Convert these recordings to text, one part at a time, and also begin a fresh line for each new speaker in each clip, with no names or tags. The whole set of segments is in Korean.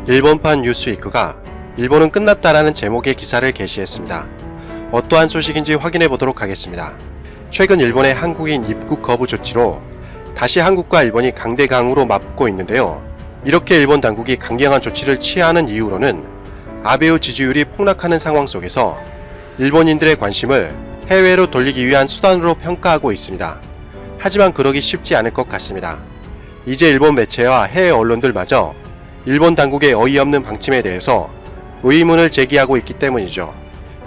일본판 뉴스위크가 일본은 끝났다라는 제목의 기사를 게시했습니다. 어떠한 소식인지 확인해 보도록 하겠습니다. 최근 일본의 한국인 입국 거부 조치로 다시 한국과 일본이 강대강으로 맞붙고 있는데요. 이렇게 일본 당국이 강경한 조치를 취하는 이유로는 아베의 지지율이 폭락하는 상황 속에서 일본인들의 관심을 해외로 돌리기 위한 수단으로 평가하고 있습니다. 하지만 그러기 쉽지 않을 것 같습니다. 이제 일본 매체와 해외 언론들마저 일본 당국의 어이없는 방침에 대해서 의문을 제기하고 있기 때문이죠.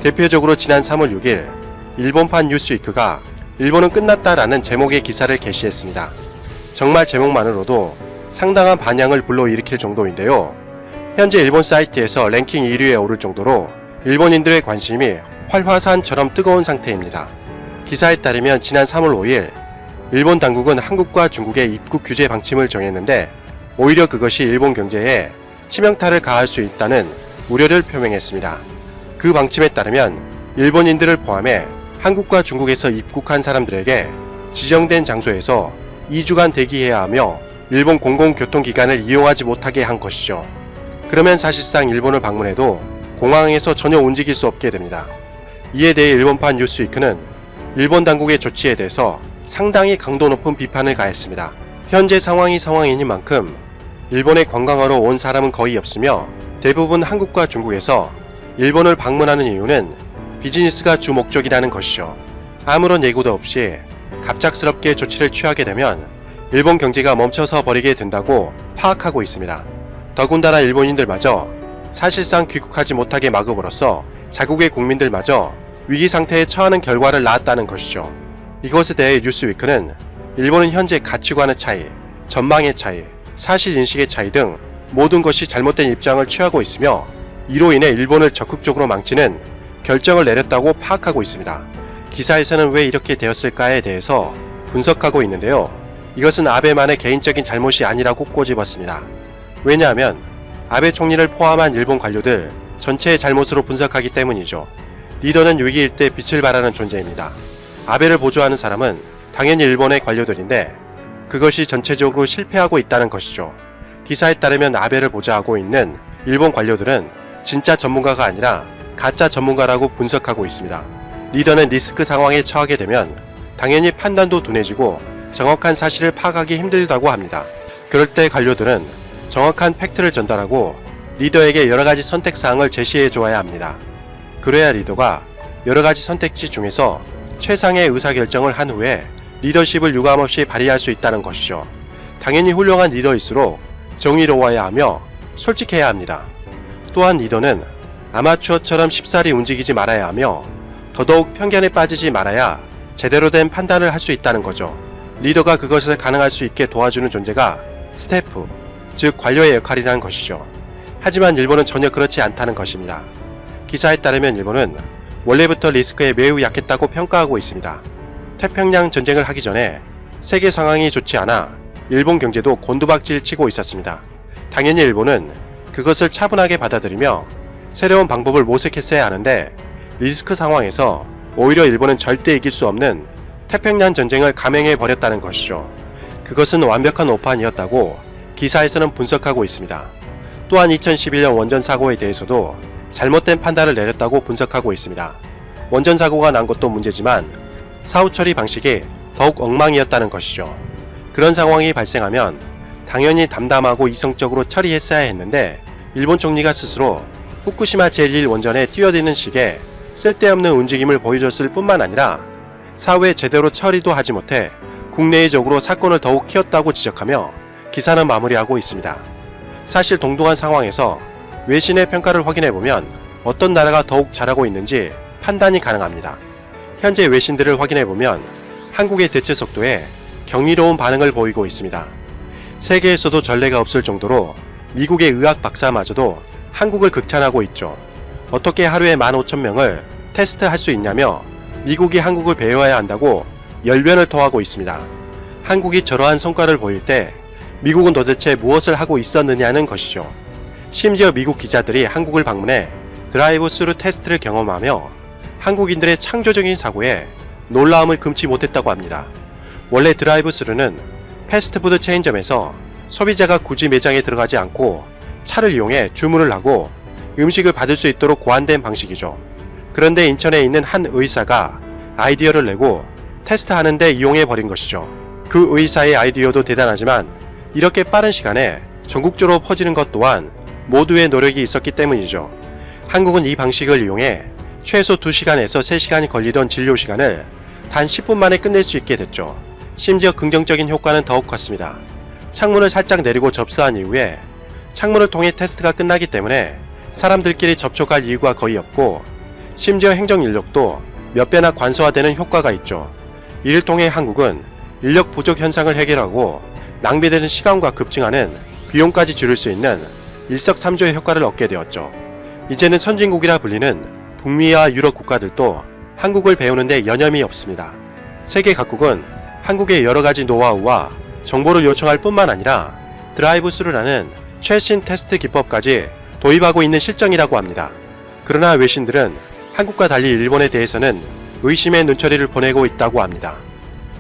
대표적으로 지난 3월 6일 일본판 뉴스위크가 일본은 끝났다라는 제목의 기사를 게시했습니다. 정말 제목만으로도 상당한 반향을 불러일으킬 정도인데요. 현재 일본 사이트에서 랭킹 1위에 오를 정도로 일본인들의 관심이 활화산처럼 뜨거운 상태입니다. 기사에 따르면 지난 3월 5일 일본 당국은 한국과 중국의 입국 규제 방침을 정했는데 오히려 그것이 일본 경제에 치명타를 가할 수 있다는 우려를 표명했습니다. 그 방침에 따르면 일본인들을 포함해 한국과 중국에서 입국한 사람들에게 지정된 장소에서 2주간 대기해야 하며 일본 공공교통기관을 이용하지 못하게 한 것이죠. 그러면 사실상 일본을 방문해도 공항에서 전혀 움직일 수 없게 됩니다. 이에 대해 일본판 뉴스위크는 일본 당국의 조치에 대해서 상당히 강도 높은 비판을 가했습니다. 현재 상황이 상황인 만큼 일본에 관광하러 온 사람은 거의 없으며 대부분 한국과 중국에서 일본을 방문하는 이유는 비즈니스가 주 목적이라는 것이죠. 아무런 예고도 없이 갑작스럽게 조치를 취하게 되면 일본 경제가 멈춰서 버리게 된다고 파악하고 있습니다. 더군다나 일본인들마저 사실상 귀국하지 못하게 막음으로써 자국의 국민들마저 위기 상태에 처하는 결과를 낳았다는 것이죠. 이것에 대해 뉴스위크는 일본은 현재 가치관의 차이, 전망의 차이, 사실인식의 차이 등 모든 것이 잘못된 입장을 취하고 있으며 이로 인해 일본을 적극적으로 망치는 결정을 내렸다고 파악하고 있습니다. 기사에서는 왜 이렇게 되었을까에 대해서 분석하고 있는데요. 이것은 아베만의 개인적인 잘못이 아니라고 꼬집었습니다. 왜냐하면 아베 총리를 포함한 일본 관료들 전체의 잘못으로 분석하기 때문이죠. 리더는 위기일 때 빛을 발하는 존재입니다. 아베를 보조하는 사람은 당연히 일본의 관료들인데 그것이 전체적으로 실패하고 있다는 것이죠. 기사에 따르면 아베를 보좌하고 있는 일본 관료들은 진짜 전문가가 아니라 가짜 전문가라고 분석하고 있습니다. 리더는 리스크 상황에 처하게 되면 당연히 판단도 둔해지고 정확한 사실을 파악하기 힘들다고 합니다. 그럴 때 관료들은 정확한 팩트를 전달하고 리더에게 여러가지 선택사항을 제시해 주어야 합니다. 그래야 리더가 여러가지 선택지 중에서 최상의 의사결정을 한 후에 리더십을 유감없이 발휘할 수 있다는 것이죠. 당연히 훌륭한 리더일수록 정의로워야 하며 솔직해야 합니다. 또한 리더는 아마추어처럼 쉽사리 움직이지 말아야 하며 더더욱 편견에 빠지지 말아야 제대로 된 판단을 할 수 있다는 거죠. 리더가 그것을 가능할 수 있게 도와주는 존재가 스태프, 즉 관료의 역할이라는 것이죠. 하지만 일본은 전혀 그렇지 않다는 것입니다. 기사에 따르면 일본은 원래부터 리스크에 매우 약했다고 평가하고 있습니다. 태평양 전쟁을 하기 전에 세계 상황이 좋지 않아 일본 경제도 곤두박질 치고 있었습니다. 당연히 일본은 그것을 차분하게 받아들이며 새로운 방법을 모색했어야 하는데 리스크 상황에서 오히려 일본은 절대 이길 수 없는 태평양 전쟁을 감행해 버렸다는 것이죠. 그것은 완벽한 오판이었다고 기사에서는 분석하고 있습니다. 또한 2011년 원전 사고에 대해서도 잘못된 판단을 내렸다고 분석하고 있습니다. 원전 사고가 난 것도 문제지만 사후 처리 방식이 더욱 엉망이었다는 것이죠. 그런 상황이 발생하면 당연히 담담하고 이성적으로 처리했어야 했는데 일본 총리가 스스로 후쿠시마 제1 원전에 뛰어드는 식의 쓸데없는 움직임을 보여줬을 뿐만 아니라 사후에 제대로 처리도 하지 못해 국내외적으로 사건을 더욱 키웠다고 지적하며 기사는 마무리하고 있습니다. 사실 동등한 상황에서 외신의 평가를 확인해보면 어떤 나라가 더욱 잘하고 있는지 판단이 가능합니다. 현재 외신들을 확인해보면 한국의 대처 속도에 경이로운 반응을 보이고 있습니다. 세계에서도 전례가 없을 정도로 미국의 의학 박사마저도 한국을 극찬하고 있죠. 어떻게 하루에 15,000명을 테스트할 수 있냐며 미국이 한국을 배워야 한다고 열변을 토하고 있습니다. 한국이 저러한 성과를 보일 때 미국은 도대체 무엇을 하고 있었느냐는 것이죠. 심지어 미국 기자들이 한국을 방문해 드라이브 스루 테스트를 경험하며 한국인들의 창조적인 사고에 놀라움을 금치 못했다고 합니다. 원래 드라이브 스루는 패스트푸드 체인점에서 소비자가 굳이 매장에 들어가지 않고 차를 이용해 주문을 하고 음식을 받을 수 있도록 고안된 방식이죠. 그런데 인천에 있는 한 의사가 아이디어를 내고 테스트하는데 이용해 버린 것이죠. 그 의사의 아이디어도 대단하지만 이렇게 빠른 시간에 전국적으로 퍼지는 것 또한 모두의 노력이 있었기 때문이죠. 한국은 이 방식을 이용해 최소 2시간에서 3시간이 걸리던 진료 시간을 단 10분 만에 끝낼 수 있게 됐죠. 심지어 긍정적인 효과는 더욱 컸습니다. 창문을 살짝 내리고 접수한 이후에 창문을 통해 테스트가 끝나기 때문에 사람들끼리 접촉할 이유가 거의 없고 심지어 행정 인력도 몇 배나 관소화되는 효과가 있죠. 이를 통해 한국은 인력 부족 현상을 해결하고 낭비되는 시간과 급증하는 비용까지 줄일 수 있는 일석삼조의 효과를 얻게 되었죠. 이제는 선진국이라 불리는 북미와 유럽 국가들도 한국을 배우는데 여념이 없습니다. 세계 각국은 한국의 여러가지 노하우와 정보를 요청할 뿐만 아니라 드라이브 스루라는 최신 테스트 기법까지 도입하고 있는 실정이라고 합니다. 그러나 외신들은 한국과 달리 일본에 대해서는 의심의 눈초리를 보내고 있다고 합니다.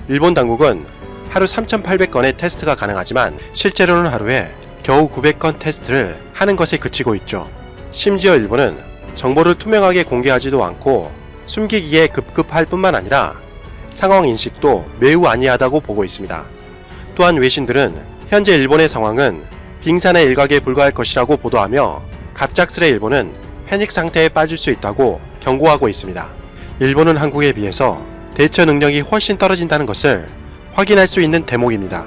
일본 당국은 하루 3,800건의 테스트가 가능하지만 실제로는 하루에 겨우 900건 테스트를 하는 것에 그치고 있죠. 심지어 일본은 정보를 투명하게 공개하지도 않고 숨기기에 급급할 뿐만 아니라 상황 인식도 매우 안이하다고 보고 있습니다. 또한 외신들은 현재 일본의 상황은 빙산의 일각에 불과할 것이라고 보도하며 갑작스레 일본은 패닉 상태에 빠질 수 있다고 경고하고 있습니다. 일본은 한국에 비해서 대처 능력이 훨씬 떨어진다는 것을 확인할 수 있는 대목입니다.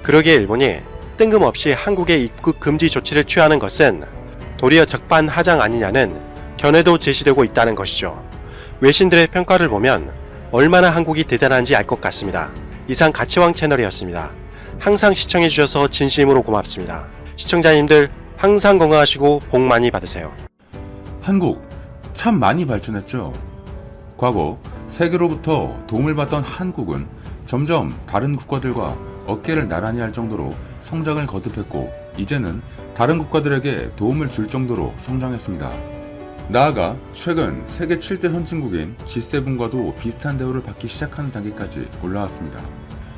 그러기에 일본이 뜬금없이 한국에 입국 금지 조치를 취하는 것은 도리어 적반하장 아니냐는 견해도 제시되고 있다는 것이죠. 외신들의 평가를 보면 얼마나 한국이 대단한지 알 것 같습니다. 이상 가치왕 채널이었습니다. 항상 시청해주셔서 진심으로 고맙습니다. 시청자님들 항상 건강하시고 복 많이 받으세요.
한국 참 많이 발전했죠. 과거 세계로부터 도움을 받던 한국은 점점 다른 국가들과 어깨를 나란히 할 정도로 성장을 거듭했고 이제는 다른 국가들에게 도움을 줄 정도로 성장했습니다. 나아가 최근 세계 7대 선진국인 G7과도 비슷한 대우를 받기 시작하는 단계까지 올라왔습니다.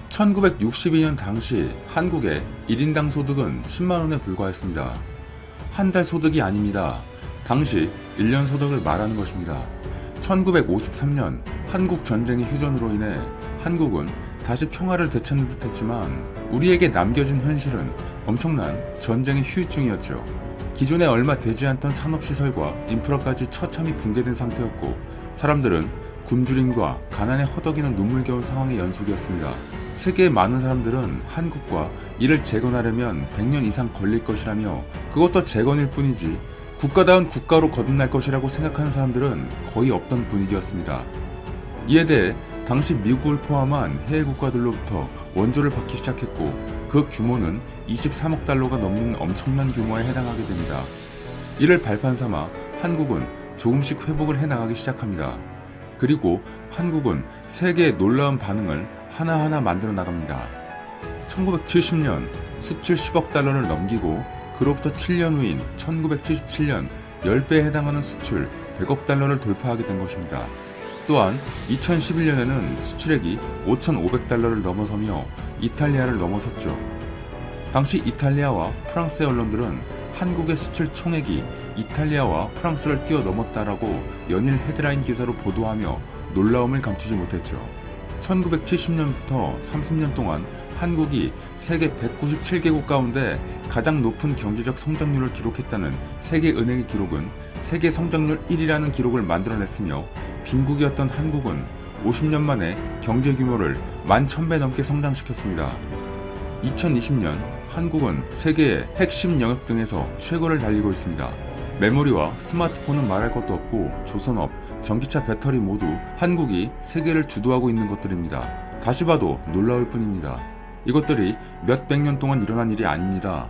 1962년 당시 한국의 1인당 소득은 10만원에 불과했습니다. 한 달 소득이 아닙니다. 당시 1년 소득을 말하는 것입니다. 1953년 한국 전쟁의 휴전으로 인해 한국은 다시 평화를 되찾는 듯 했지만 우리에게 남겨진 현실은 엄청난 전쟁의 후유증이었죠. 기존에 얼마 되지 않던 산업시설과 인프라까지 처참히 붕괴된 상태였고 사람들은 굶주림과 가난에 허덕이는 눈물겨운 상황의 연속이었습니다. 세계의 많은 사람들은 한국과 이를 재건하려면 100년 이상 걸릴 것이라며 그것도 재건일 뿐이지 국가다운 국가로 거듭날 것이라고 생각하는 사람들은 거의 없던 분위기였습니다. 이에 대해 당시 미국을 포함한 해외 국가들로부터 원조를 받기 시작했고 그 규모는 23억 달러가 넘는 엄청난 규모에 해당하게 됩니다. 이를 발판 삼아 한국은 조금씩 회복을 해나가기 시작합니다. 그리고 한국은 세계의 놀라운 반응을 하나하나 만들어 나갑니다. 1970년 수출 10억 달러를 넘기고 그로부터 7년 후인 1977년 10배에 해당하는 수출 100억 달러를 돌파하게 된 것입니다. 또한 2011년에는 수출액이 5,500달러를 넘어서며 이탈리아를 넘어섰죠. 당시 이탈리아와 프랑스의 언론들은 한국의 수출 총액이 이탈리아와 프랑스를 뛰어넘었다라고 연일 헤드라인 기사로 보도하며 놀라움을 감추지 못했죠. 1970년부터 30년 동안 한국이 세계 197개국 가운데 가장 높은 경제적 성장률을 기록했다는 세계은행의 기록은 세계 성장률 1위라는 기록을 만들어냈으며 빈국이었던 한국은 50년 만에 경제 규모를 11,000배 넘게 성장시켰습니다. 2020년 한국은 세계의 핵심 영역 등에서 최고를 달리고 있습니다. 메모리와 스마트폰은 말할 것도 없고 조선업, 전기차 배터리 모두 한국이 세계를 주도하고 있는 것들입니다. 다시 봐도 놀라울 뿐입니다. 이것들이 몇백 년 동안 일어난 일이 아닙니다.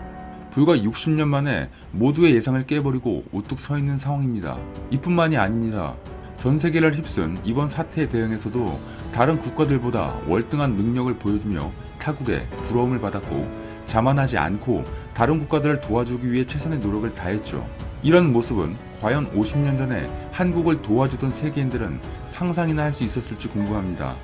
불과 60년 만에 모두의 예상을 깨버리고 우뚝 서 있는 상황입니다. 이뿐만이 아닙니다. 전 세계를 휩쓴 이번 사태에 대응해서도 다른 국가들보다 월등한 능력을 보여주며 타국의 부러움을 받았고 자만하지 않고 다른 국가들을 도와주기 위해 최선의 노력을 다했죠. 이런 모습은 과연 50년 전에 한국을 도와주던 세계인들은 상상이나 할 수 있었을지 궁금합니다.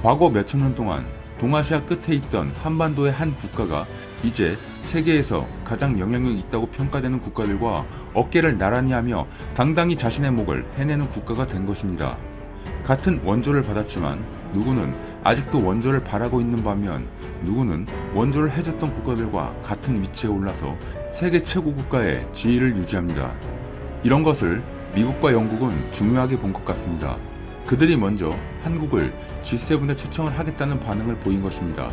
과거 몇천 년 동안 동아시아 끝에 있던 한반도의 한 국가가 이제 세계에서 가장 영향력 있다고 평가되는 국가들과 어깨를 나란히 하며 당당히 자신의 목을 해내는 국가가 된 것입니다. 같은 원조를 받았지만 누구는 아직도 원조를 바라고 있는 반면 누구는 원조를 해줬던 국가들과 같은 위치에 올라서 세계 최고 국가의 지위를 유지합니다. 이런 것을 미국과 영국은 중요하게 본 것 같습니다. 그들이 먼저 한국을 G7에 초청을 하겠다는 반응을 보인 것입니다.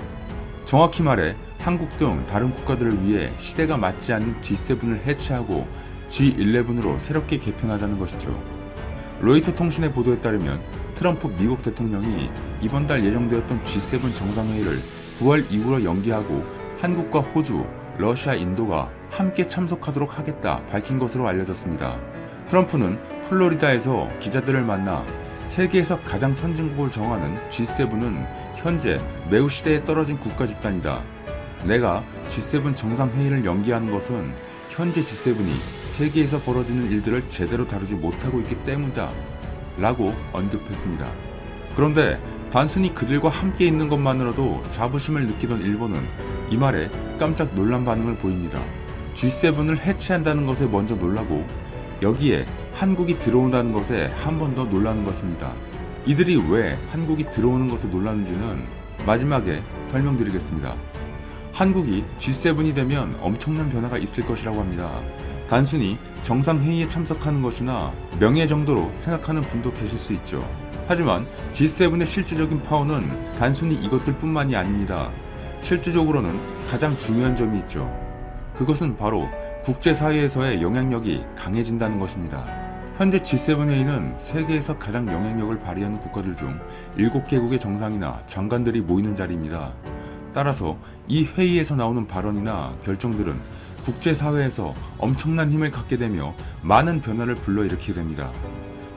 정확히 말해 한국 등 다른 국가들을 위해 시대가 맞지 않는 G7을 해체하고 G11으로 새롭게 개편하자는 것이죠. 로이터 통신의 보도에 따르면 트럼프 미국 대통령이 이번 달 예정되었던 G7 정상회의를 9월 이후로 연기하고 한국과 호주, 러시아, 인도가 함께 참석하도록 하겠다 밝힌 것으로 알려졌습니다. 트럼프는 플로리다에서 기자들을 만나 세계에서 가장 선진국을 정하는 G7은 현재 매우 시대에 떨어진 국가 집단이다. 내가 G7 정상회의를 연기하는 것은 현재 G7이 세계에서 벌어지는 일들을 제대로 다루지 못하고 있기 때문이다. 라고 언급했습니다. 그런데 단순히 그들과 함께 있는 것만으로도 자부심을 느끼던 일본은 이 말에 깜짝 놀란 반응을 보입니다. G7을 해체한다는 것에 먼저 놀라고 여기에 한국이 들어온다는 것에 한 번 더 놀라는 것입니다. 이들이 왜 한국이 들어오는 것에 놀라는지는 마지막에 설명드리겠습니다. 한국이 G7이 되면 엄청난 변화가 있을 것이라고 합니다. 단순히 정상회의에 참석하는 것이나 명예 정도로 생각하는 분도 계실 수 있죠. 하지만 G7의 실질적인 파워는 단순히 이것들 뿐만이 아닙니다. 실질적으로는 가장 중요한 점이 있죠. 그것은 바로 국제사회에서의 영향력이 강해진다는 것입니다. 현재 G7회의는 세계에서 가장 영향력을 발휘하는 국가들 중 7개국의 정상이나 장관들이 모이는 자리입니다. 따라서 이 회의에서 나오는 발언이나 결정들은 국제사회에서 엄청난 힘을 갖게 되며 많은 변화를 불러일으키게 됩니다.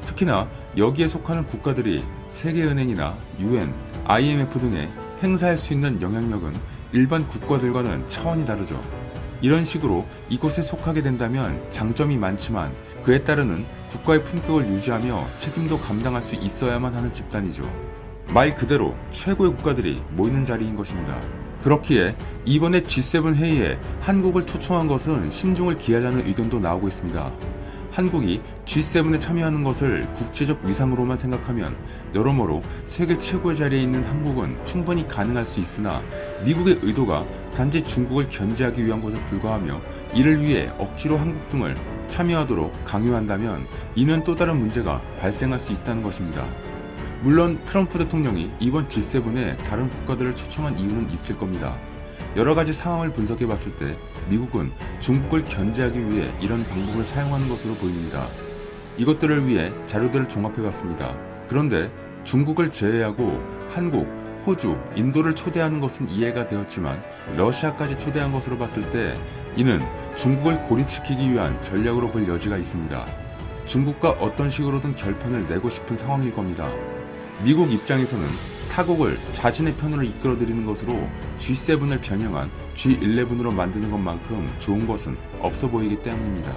특히나 여기에 속하는 국가들이 세계은행이나 UN, IMF 등에 행사할 수 있는 영향력은 일반 국가들과는 차원이 다르죠. 이런 식으로 이곳에 속하게 된다면 장점이 많지만 그에 따르는 국가의 품격을 유지하며 책임도 감당할 수 있어야만 하는 집단이죠. 말 그대로 최고의 국가들이 모이는 자리인 것입니다. 그렇기에 이번에 G7 회의에 한국을 초청한 것은 신중을 기하자는 의견도 나오고 있습니다. 한국이 G7에 참여하는 것을 국제적 위상으로만 생각하면 여러모로 세계 최고의 자리에 있는 한국은 충분히 가능할 수 있으나 미국의 의도가 단지 중국을 견제하기 위한 것에 불과하며 이를 위해 억지로 한국 등을 참여하도록 강요한다면 이는 또 다른 문제가 발생할 수 있다는 것입니다. 물론 트럼프 대통령이 이번 G7에 다른 국가들을 초청한 이유는 있을 겁니다. 여러 가지 상황을 분석해 봤을 때 미국은 중국을 견제하기 위해 이런 방법을 사용하는 것으로 보입니다. 이것들을 위해 자료들을 종합해 봤습니다. 그런데 중국을 제외하고 한국, 호주, 인도를 초대하는 것은 이해가 되었지만 러시아까지 초대한 것으로 봤을 때 이는 중국을 고립시키기 위한 전략으로 볼 여지가 있습니다. 중국과 어떤 식으로든 결판을 내고 싶은 상황일 겁니다. 미국 입장에서는 타국을 자신의 편으로 이끌어들이는 것으로 G7을 변형한 G11으로 만드는 것만큼 좋은 것은 없어 보이기 때문입니다.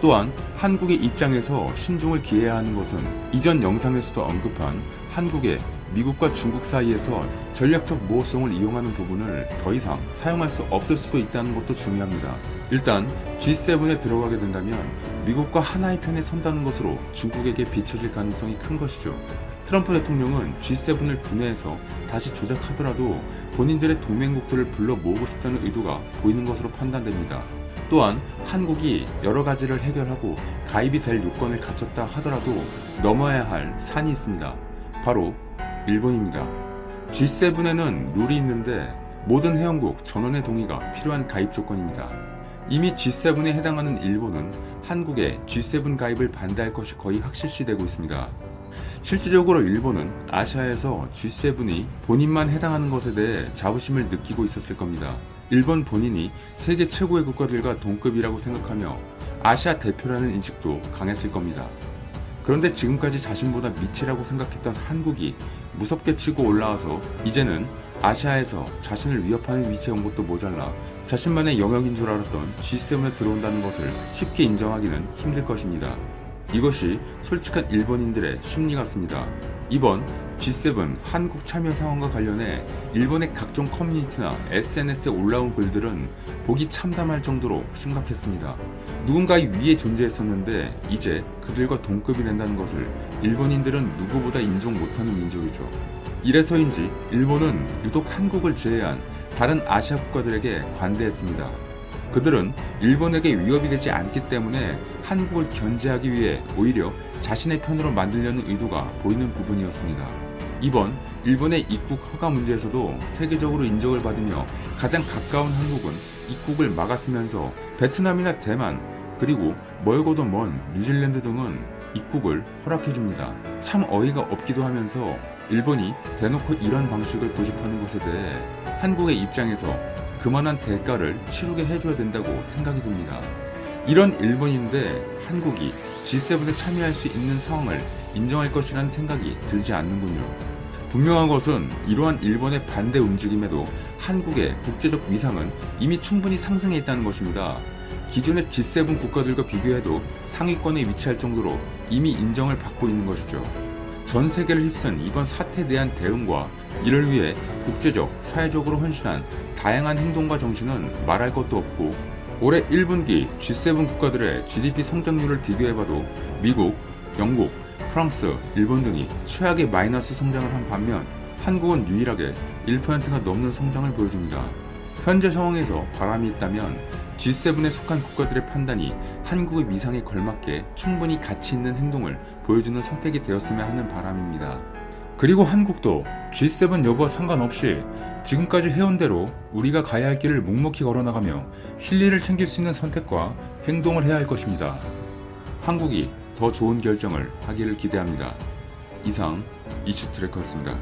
또한 한국의 입장에서 신중을 기해야 하는 것은 이전 영상에서도 언급한 한국의 미국과 중국 사이에서 전략적 모호성을 이용하는 부분을 더 이상 사용할 수 없을 수도 있다는 것도 중요합니다. 일단 G7에 들어가게 된다면 미국과 하나의 편에 선다는 것으로 중국에게 비춰질 가능성이 큰 것이죠. 트럼프 대통령은 G7을 분해해서 다시 조작하더라도 본인들의 동맹국들을 불러 모으고 싶다는 의도가 보이는 것으로 판단됩니다. 또한 한국이 여러 가지를 해결하고 가입이 될 요건을 갖췄다 하더라도 넘어야 할 산이 있습니다. 바로 일본입니다. G7에는 룰이 있는데 모든 회원국 전원의 동의가 필요한 가입 조건입니다. 이미 G7에 해당하는 일본은 한국의 G7 가입을 반대할 것이 거의 확실시되고 있습니다. 실질적으로 일본은 아시아에서 G7이 본인만 해당하는 것에 대해 자부심을 느끼고 있었을 겁니다. 일본 본인이 세계 최고의 국가들과 동급이라고 생각하며 아시아 대표라는 인식도 강했을 겁니다. 그런데 지금까지 자신보다 밑이라고 생각했던 한국이 무섭게 치고 올라와서 이제는 아시아에서 자신을 위협하는 위치에 온 것도 모자라 자신만의 영역인 줄 알았던 G7에 들어온다는 것을 쉽게 인정하기는 힘들 것입니다. 이것이 솔직한 일본인들의 심리 같습니다. 이번 G7 한국 참여 상황과 관련해 일본의 각종 커뮤니티나 SNS에 올라온 글들은 보기 참담할 정도로 심각했습니다. 누군가의 위에 존재했었는데 이제 그들과 동급이 된다는 것을 일본인들은 누구보다 인정 못하는 민족이죠. 이래서인지 일본은 유독 한국을 제외한 다른 아시아 국가들에게 관대했습니다. 그들은 일본에게 위협이 되지 않기 때문에 한국을 견제하기 위해 오히려 자신의 편으로 만들려는 의도가 보이는 부분이었습니다. 이번 일본의 입국 허가 문제에서도 세계적으로 인정을 받으며 가장 가까운 한국은 입국을 막았으면서 베트남이나 대만 그리고 멀고도 먼 뉴질랜드 등은 입국을 허락해줍니다. 참 어이가 없기도 하면서 일본이 대놓고 이런 방식을 고집하는 것에 대해 한국의 입장에서 그만한 대가를 치르게 해줘야 된다고 생각이 듭니다. 이런 일본인데 한국이 G7에 참여할 수 있는 상황을 인정할 것이라는 생각이 들지 않는군요. 분명한 것은 이러한 일본의 반대 움직임에도 한국의 국제적 위상은 이미 충분히 상승해 있다는 것입니다. 기존의 G7 국가들과 비교해도 상위권에 위치할 정도로 이미 인정을 받고 있는 것이죠. 전 세계를 휩쓴 이번 사태에 대한 대응과 이를 위해 국제적, 사회적으로 헌신한 다양한 행동과 정신은 말할 것도 없고 올해 1분기 G7 국가들의 GDP 성장률을 비교해봐도 미국, 영국, 프랑스, 일본 등이 최악의 마이너스 성장을 한 반면 한국은 유일하게 1%가 넘는 성장을 보여줍니다. 현재 상황에서 바람이 있다면 G7에 속한 국가들의 판단이 한국의 위상에 걸맞게 충분히 가치 있는 행동을 보여주는 선택이 되었으면 하는 바람입니다. 그리고 한국도 G7 여부와 상관없이 지금까지 해온 대로 우리가 가야 할 길을 묵묵히 걸어나가며 실리를 챙길 수 있는 선택과 행동을 해야 할 것입니다. 한국이 더 좋은 결정을 하기를 기대합니다. 이상 이슈트래커였습니다.